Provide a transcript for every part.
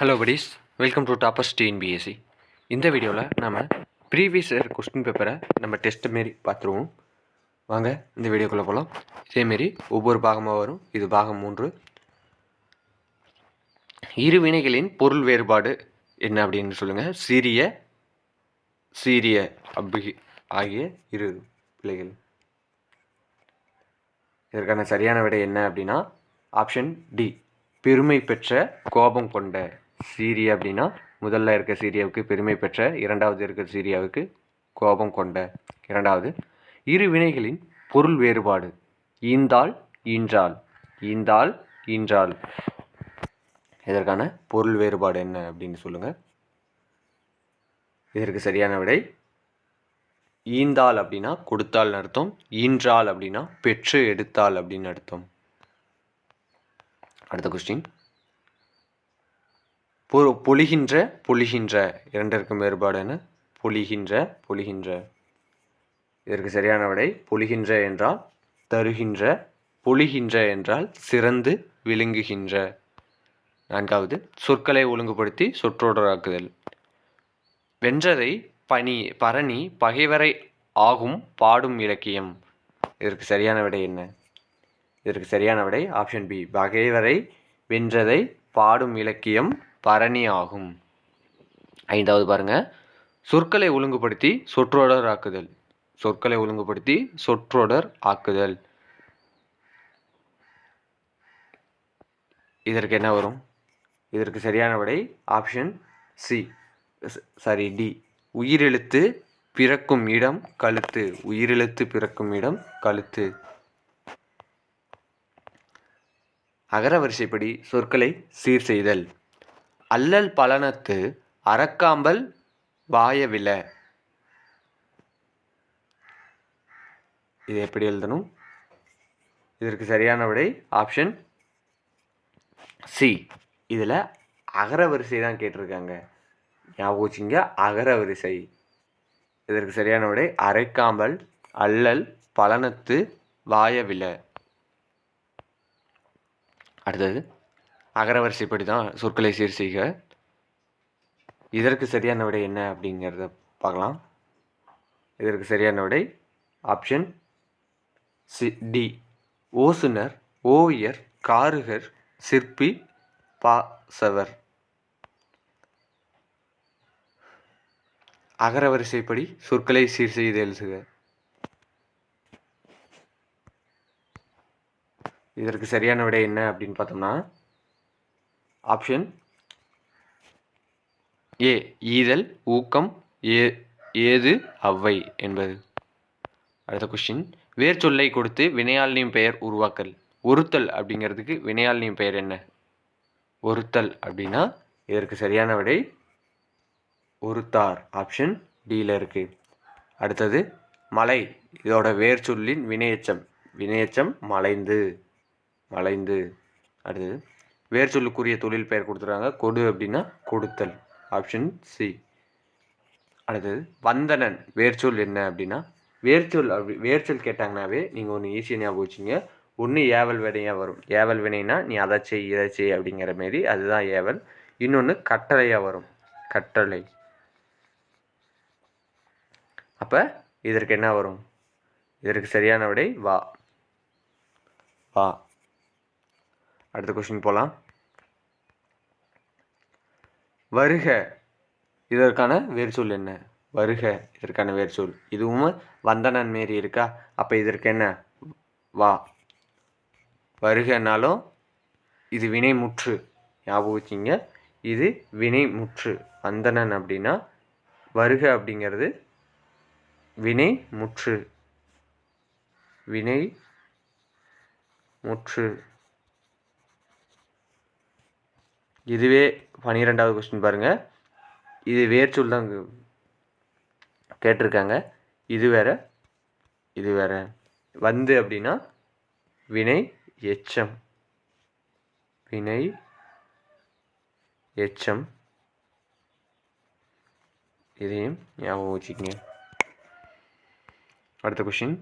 Hello buddies, welcome to toppers TNPSC. இந்த வீடியோவில் நம்ம ப்ரீவியஸ் இயர் கொஸ்டின் பேப்பரை நம்ம டெஸ்ட் மாரி பார்த்துருவோம். வாங்க இந்த வீடியோக்குள்ளே போகலாம். இதேமாரி ஒவ்வொரு பாகமாக வரும். இது பாகம் 3. இரு வினைகளின் பொருள் வேறுபாடு என்ன அப்படின்னு சொல்லுங்கள். சீரிய அப்படி ஆகிய இரு பிள்ளைகள். இதற்கான சரியான விடை என்ன அப்படின்னா ஆப்ஷன் டி, பெருமை பெற்ற கோபம் கொண்ட. சீரிய அப்படின்னா முதல்ல இருக்க சீரியாவுக்கு பெருமை பெற்ற, இரண்டாவது இருக்கிற சீரியாவுக்கு கோபம் கொண்ட. இரண்டாவது, இரு வினைகளின் பொருள் வேறுபாடு ஈந்தாள் ஈன்றாள். ஈந்தாள் ஈன்றாள். இதற்கான பொருள் வேறுபாடு என்ன அப்படின்னு சொல்லுங்கள். இதற்கு சரியான விடை ஈந்தாள் அப்படின்னா கொடுத்தாள்னு அர்த்தம். ஈன்றாள் அப்படின்னா பெற்று எடுத்தாள் அப்படின்னு அர்த்தம். அடுத்த கொஸ்டின், பொழிகின்ற இரண்டிற்கும் வேறுபாடு என்ன? பொழிகின்ற. இதற்கு சரியான விடை பொழிகின்ற என்றால் தருகின்ற, பொழிகின்ற என்றால் சிறந்து விளங்குகின்ற. நான்காவது, சொற்களை ஒழுங்குபடுத்தி சொற்றொடராக்குதல். வென்றதை பரணி பகைவரை ஆகும் பாடும் இலக்கியம். இதற்கு சரியான விடை என்ன? இதற்கு சரியான விடை ஆப்ஷன் பி, பகைவரை வென்றதை பாடும் இலக்கியம் பரணி ஆகும். ஐந்தாவது பாருங்க, சொற்களை ஒழுங்குபடுத்தி சொற்றொடர் ஆக்குதல். சொற்களை ஒழுங்குபடுத்தி சொற்றொடர் ஆக்குதல். இதற்கு என்ன வரும்? இதற்கு சரியான விடை ஆப்ஷன் டி, உயிரெழுத்து பிறக்கும் இடம் கழுத்து. உயிரெழுத்து பிறக்கும் இடம் கழுத்து. அகரவரிசைப்படி சொற்களை சீர் செய்தல். அல்லல் பலனத்து அறக்காம்பல் வாயவில. இது எப்படி எழுதணும்? இதற்கு சரியான விடை ஆப்ஷன் சி. இதில் அகரவரிசை தான் கேட்டிருக்காங்க, ஞாபகம் வச்சுங்க, அகரவரிசை. இதற்கு சரியான விடை அரைக்காம்பல் அல்லல் பலனத்து வாயவில. அடுத்தது, அகரவரிசைப்படி தான் சொற்களை சீர் செய்க. இதற்கு சரியான விடை என்ன அப்படிங்கிறத பார்க்கலாம். இதற்கு சரியான விடை ஆப்ஷன் டி, ஓசுனர் ஓவியர் காருகர் சிற்பி பாசவர். அகரவரிசைப்படி சொற்களை சீர் செய்து எழுதுக. இதற்கு சரியான விடை என்ன அப்படின்னு பார்த்தோம்னா ஆப்ஷன் ஏ, ஈதல் ஊக்கம் ஏது அவ்வை என்பது. அடுத்த கொஸ்டின், வேர் சொல்லை கொடுத்து வினையாளினின் பெயர் உருவாக்கல். ஒருத்தல் அப்படிங்கிறதுக்கு வினையாளினின் பெயர் என்ன? ஒருத்தல் அப்படின்னா இதற்கு சரியான விடை ஒருத்தார். ஆப்ஷன் டியில் இருக்கு. அடுத்தது, மலை. இதோட வேர் சொல்லின் வினையச்சம் மலைந்து. அடுத்தது, வேர் சொல்லுக்குரிய தொழில் பெயர் கொடுத்துருக்காங்க. கொடு அப்படின்னா கொடுத்தல். Option C. அடுத்தது, வந்தனன். வேர்ச்சொல் என்ன அப்படின்னா வேர்ச்சொல் கேட்டாங்கன்னாவே நீங்கள் ஒன்று ஈஸியாக ஞாபகம் வச்சுங்க. ஒன்று ஏவல் வினையாக வரும். ஏவல் வினைனா நீ அதை செய் இதை செய் அப்படிங்கிற மாரி, அதுதான் ஏவல். இன்னொன்று கட்டளையாக வரும், கட்டளை. அப்போ இதற்கு என்ன வரும்? இதற்கு சரியான விடை வா. அடுத்த கொஸ்டின் போகலாம். வருக. இதற்கான வேர்ச்சொல் என்ன? வருக இதற்கான வேர்ச்சொல். இதுவும் வந்தனன் மாரி இருக்கா? அப்போ இதற்கு என்ன? வா. வருகனாலும் இது வினைமுற்று, ஞாபகம் வச்சிங்க. இது வினைமுற்று. வந்தனன் அப்படின்னா வருக அப்படிங்கிறது வினைமுற்று. இதுவே 12வது கொஸ்டின் பாருங்கள். இது வேர்ச்சொல் தான் கேட்டிருக்காங்க. இது வேற. வந்து அப்படின்னா வினை எச்சம். இதையும் ஞாபகம் வச்சுக்கங்க. அடுத்த கொஸ்டின்,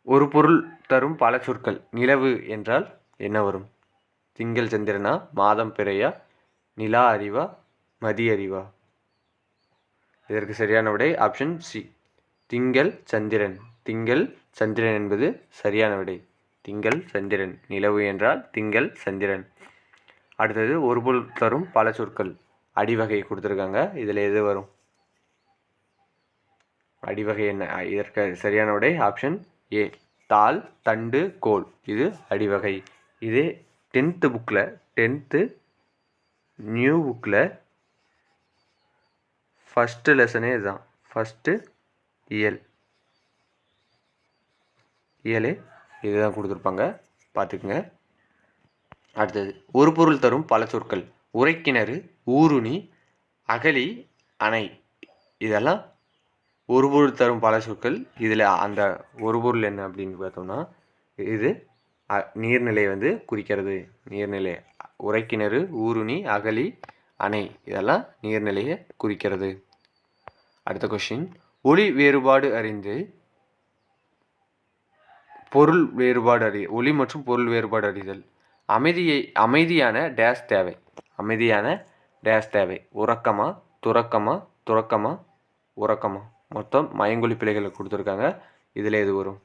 ஒரு பொருள் தரும் பல சொற்கள். நிலவு என்றால் என்ன வரும்? திங்கள் சந்திரனா, மாதம் பிறையா, நிலா அறிவா மதி அறிவா? இதற்கு சரியான விடை ஆப்ஷன் சி, திங்கள் சந்திரன். திங்கள் சந்திரன் என்பது சரியான விடை. திங்கள் சந்திரன். நிலவு என்றால் திங்கள் சந்திரன். அடுத்தது ஒரு பொருள் தரும் பல சொற்கள். அடிவகை கொடுத்துருக்காங்க. இதில் எது வரும்? அடிவகை என்ன? இதற்கு சரியான விடை ஆப்ஷன் ஏ, தாள் தண்டு கோல். இது அடிவகை. இது 10th புக்கில் 10th நியூ புக்கில் ஃபஸ்ட்டு லெசனே இதுதான். ஃபஸ்ட்டு இயலே இதுதான் கொடுத்துருப்பாங்க, பார்த்துக்குங்க. அடுத்தது ஒரு பொருள் தரும் பல சொற்கள். உரைக்கிணறு, ஊருணி, அகழி, அணை. இதெல்லாம் ஒரு பொருள் தரும் பல சொற்கள். இதில் அந்த ஒரு பொருள் என்ன அப்படின்னு பார்த்தோம்னா, இது நீர்நிலை வந்து குறிக்கிறது. நீர்நிலை. உரைக்கிணறு, ஊருணி, அகழி, அணை இதெல்லாம் நீர்நிலையை குறிக்கிறது. அடுத்த கொஸ்டின், ஒளி வேறுபாடு அறிந்து பொருள் வேறுபாடு ஒளி மற்றும் பொருள் வேறுபாடு அறிதல். அமைதியான டேஸ் தேவை. அமைதியான டேஸ் தேவை. உறக்கமா, துறக்கமா, துறக்கமா, உறக்கமா? மொத்தம் மயங்கொலி பிழைகளை கொடுத்துருக்காங்க. இதில் எது வரும்?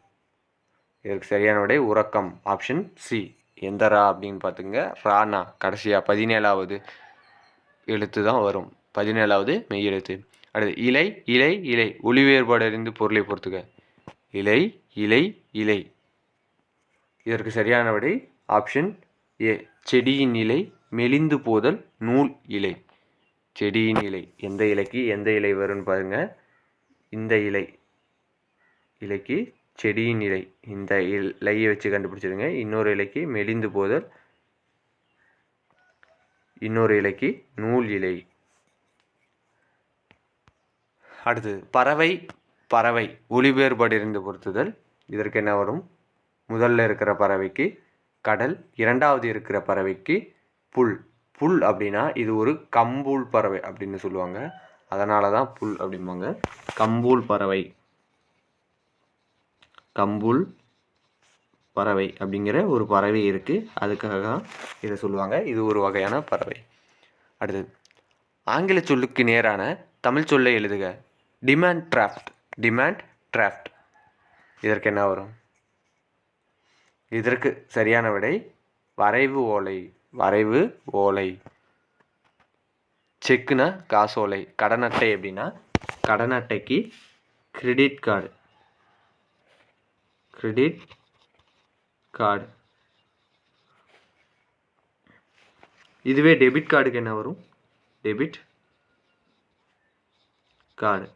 இதற்கு சரியான விடை உறக்கம். Option C. எந்த ரா அப்படின்னு பார்த்துங்க, ரானா கடைசியாக 17வது எழுத்து தான் வரும். 17வது மெய் எழுத்து. அடுத்து இலை இலை இலை. ஒளி வேறுபாடு அறிந்து பொருளை பொறுத்துக்க. இலை இலை இலை. இதற்கு சரியான விடை ஆப்ஷன் ஏ, செடியின் இலை மெலிந்து போதல் நூல் இலை. செடியின் இலை. எந்த இலைக்கு எந்த இலை வரும்னு பாருங்க. இந்த இலைக்கு செடியின் இலை. இந்த இலையை வச்சு கண்டுபிடிச்சிருங்க. இன்னொரு இலைக்கு மெலிந்து போதல், இன்னொரு இலைக்கு நூல் இலை. அடுத்தது பறவை ஒளி வேறுபாடு இருந்து பொறுத்துதல். இதற்கு என்ன வரும்? முதல்ல இருக்கிற பறவைக்கு கடல், இரண்டாவது இருக்கிற பறவைக்கு புல். புல் அப்படின்னா இது ஒரு கம்பூல் பறவை அப்படின்னு சொல்லுவாங்க. அதனால தான் புல் அப்படிம்பாங்க. கம்பூல் பறவை, கம்பூல் பறவை அப்படிங்கிற ஒரு பறவை இருக்குது. அதுக்காக தான் இதை சொல்லுவாங்க. இது ஒரு வகையான பறவை. அடுத்தது ஆங்கில சொல்லுக்கு நேரான தமிழ் சொல்லை எழுதுக. Demand draft. இதற்கு என்ன வரும்? இதற்கு சரியான விடை வரைவு ஓலை. செக்குனா காசோலை. கடன் அட்டை அப்படின்னா கடன் அட்டைக்கு கிரெடிட் கார்டு. இதுவே டெபிட் கார்டுக்கு என்ன வரும்? Debit card.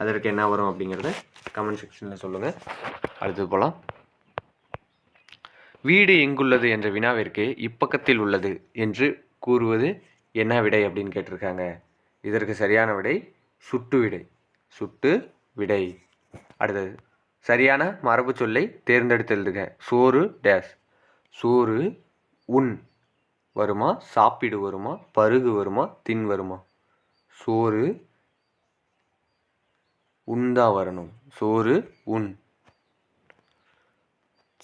அதற்கு என்ன வரும் அப்படிங்கிறத கமெண்ட் செக்ஷனில் சொல்லுங்கள். அடுத்தது போகலாம். வீடு எங்குள்ளது என்ற வினாவிற்கு இப்பக்கத்தில் உள்ளது என்று கூறுவது என்ன விடை அப்படின்னு கேட்டிருக்காங்க. இதற்கு சரியான விடை சுட்டு விடை. அடுத்தது சரியான மரபு சொல்லை தேர்ந்தெடுத்து எழுதுக. சோறு டேஸ். சோறு உண் வருமா, சாப்பிடு வருமா, பருகு வருமா, தின் வருமா? சோறு உண்டா வரணும். சோறு உண்.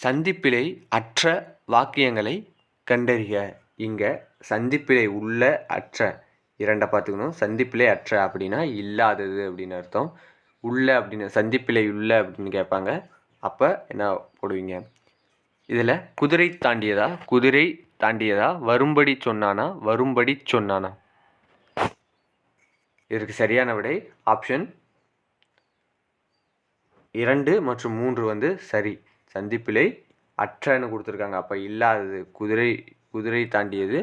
சந்திப்பிழை அற்ற வாக்கியங்களை கண்டறிக. இங்கே சந்திப்பிழை உள்ள அற்ற இரண்டை பார்த்துக்கணும். சந்திப்பிழை அற்ற அப்படின்னா இல்லாதது அப்படின்னு அர்த்தம். உள்ள அப்படின்னு சந்திப்பிழை உள்ள அப்படின்னு கேட்பாங்க. அப்போ என்ன போடுவீங்க? இதில் குதிரை தாண்டியதா வரும்படி சொன்னானா? இதற்கு சரியான விடை ஆப்ஷன் 2 மற்றும் 3 வந்து சரி. சந்திப்பிழை அற்றன்னு கொடுத்துருக்காங்க. அப்போ இல்லாதது குதிரை தாண்டியது,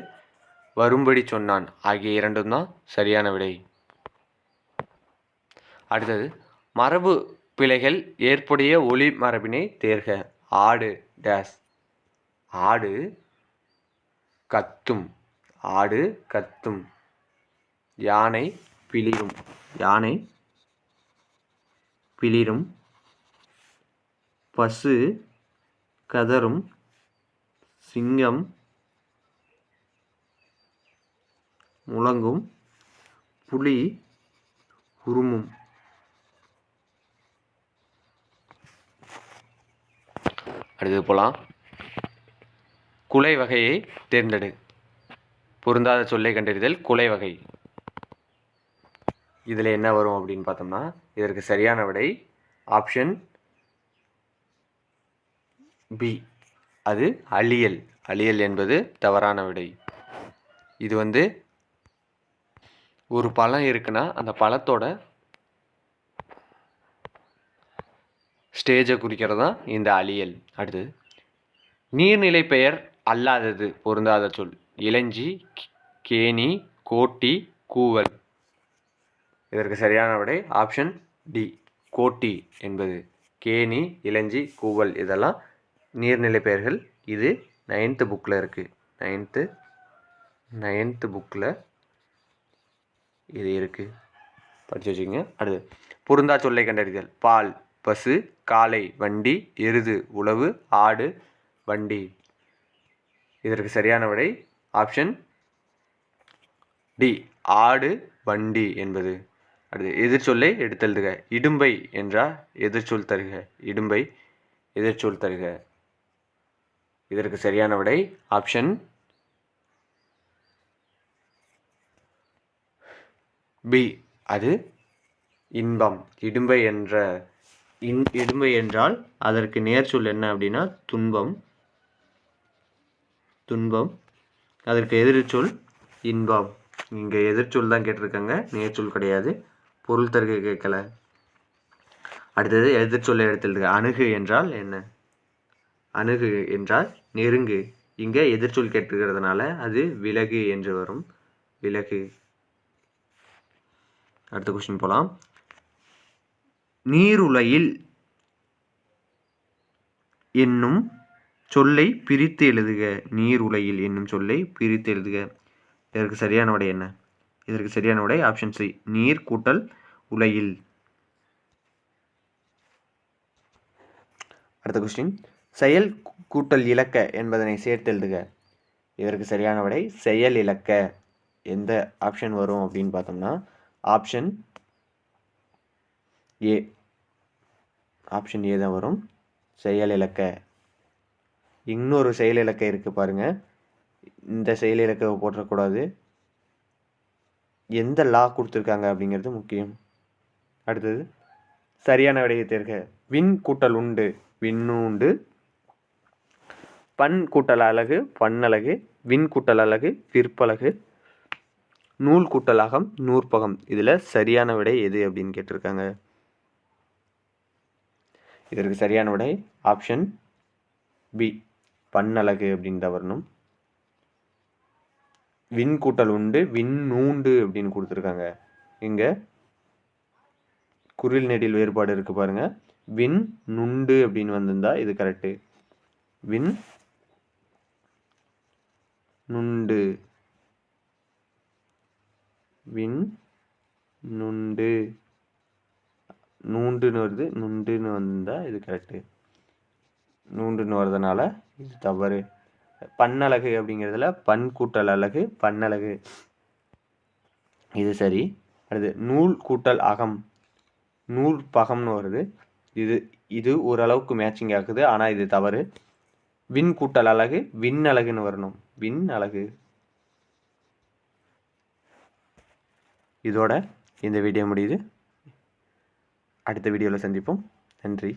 வரும்படி சொன்னான் ஆகிய இரண்டும் தான் சரியான விடை. அடுத்தது மரபு பிழைகள் ஏற்புடைய ஒளி மரபினை தேர்க. ஆடு டேஸ். ஆடு கத்தும். யானை பிளிரும். பசு கதரும். சிங்கம் முழங்கும். புலி உருமும். அடுத்தது போலாம். குலை வகையை தேர்ந்தெடு. பொருந்தாத சொல்லை கண்டறிதல் குலை வகை. இதில் என்ன வரும் அப்படின்னு பார்த்தோம்னா இதற்கு சரியான விடை ஆப்ஷன் பி. அது அழியல். அழியல் என்பது தவறான விடை. இது ஒரு பழம் இருக்குன்னா அந்த பழத்தோட ஸ்டேஜை குறிக்கிறது தான் இந்த அழியல். அடுத்து நீர்நிலை பெயர் அல்லாதது பொருந்தாத சொல் இளஞ்சி, கேணி, கோட்டி, கூவல். இதற்கு சரியான விடை ஆப்ஷன் டி. கோட்டி என்பது. கேணி, இளஞ்சி, கூவல் இதெல்லாம் நீர்நிலை பெயர்கள். இது 9th புக்கில் இருக்குது. 9th புக்கில் இது இருக்குது, படித்து வச்சுக்கோங்க. அடுத்து பொருந்தா சொல்லை கண்டறிதல் பால், பசு, காளை, வண்டி, எருது, உழவு, ஆடு, வண்டி. இதற்கு சரியான விடை ஆப்ஷன் டி. ஆடு, வண்டி என்பது. அடுத்து எதிர்ச்சொல்லை எடுத்தெழுதுக. இடும்பை என்றால் எதிர்ச்சொல் தருக. இடும்பை எதிர்ச்சொல் தருக. இதற்கு சரியான விடை ஆப்ஷன் பி. அது இன்பம். இடும்பை என்றால் அதற்கு நேர்ச்சொல் என்ன அப்படின்னா துன்பம். துன்பம். அதற்கு எதிர்ச்சொல் இன்பம். இங்கே எதிர்ச்சொல் தான் கேட்டிருக்காங்க, நேர்ச்சொல் கிடையாது. பொருள் தருக கேட்கல. அடுத்தது எதிர்ச்சொல்லை எடுத்துருக்கு. அணுகு என்றால் என்ன? அணுகு என்றால் நெருங்கு. இங்கே எதிர்ச்சொல் கேட்டிருக்கிறதுனால அது விலகு என்று வரும். விலகு. அடுத்த கொஸ்டின் போகலாம். நீருலையில் என்னும் சொல்லை பிரித்து எழுதுக. நீருலையில் என்னும் சொல்லை பிரித்து எழுதுக. இதற்கு சரியான விடை என்ன? இதற்கு சரியான விடை ஆப்ஷன் சி. நீர் கூட்டல் உலையில். அடுத்த கொஸ்டின் செயல் கூட்டல் இலக்க என்பதனை சேர்த்து எழுதுக. இதற்கு சரியான விடை செயல் இலக்க. எந்த ஆப்ஷன் வரும் அப்படின்னு பார்த்தோம்னா ஆப்ஷன் ஏ. ஆப்ஷன் ஏ தான் வரும். செயல் இலக்க. இன்னொரு செயல் இலக்க இருக்கு பாருங்க. இந்த செயல் இலக்க போட்டக்கூடாது. எந்த லா கொடுத்துருக்காங்க அப்படிங்கிறது முக்கியம். அடுத்தது சரியான விடையை தேர்க. விண் கூட்டல் உண்டு விண்ணுண்டு. பண் கூட்டல் அலகு பன்னலகு. விண் கூட்டல் அலகு விற்பலகு. நூல் கூட்டல் அகம் நூற்பகம். இதில் சரியான விடை எது அப்படின்னு கேட்டிருக்காங்க. இதற்கு சரியான விடை ஆப்ஷன் பி. பன்னலகு அப்படின்னு தான் வரணும். விண் கூட்டல் உண்டு விண்ணூண்டு அப்படின்னு கொடுத்துருக்காங்க. இங்கே குரில் நெடில் வேறுபாடு இருக்கு பாருங்க. விண் நுண்டு அப்படின்னு வந்திருந்தா இது கரெக்டு. விண் நுண்டு. விண் நுண்டு. நூண்டுன்னு வருது, நுண்டுன்னு வந்திருந்தா இது கரெக்டு. நூண்டுன்னு வர்றதுனால இது தவறு. பன்னலகு அப்படிங்கிறதுல பண் கூட்டல் அலகு பன்னலகு. இது சரி. அடுத்து நூல் கூட்டல் அகம் நூற்பகம்னு வருது. இது ஓரளவுக்கு மேட்சிங் ஆகுது, ஆனால் இது தவறு. விண் கூட்டல் அலகு விண் அலகுன்னு வரணும். விண் அலகு. இதோட இந்த வீடியோ முடியுது. அடுத்த வீடியோவில் சந்திப்போம். நன்றி.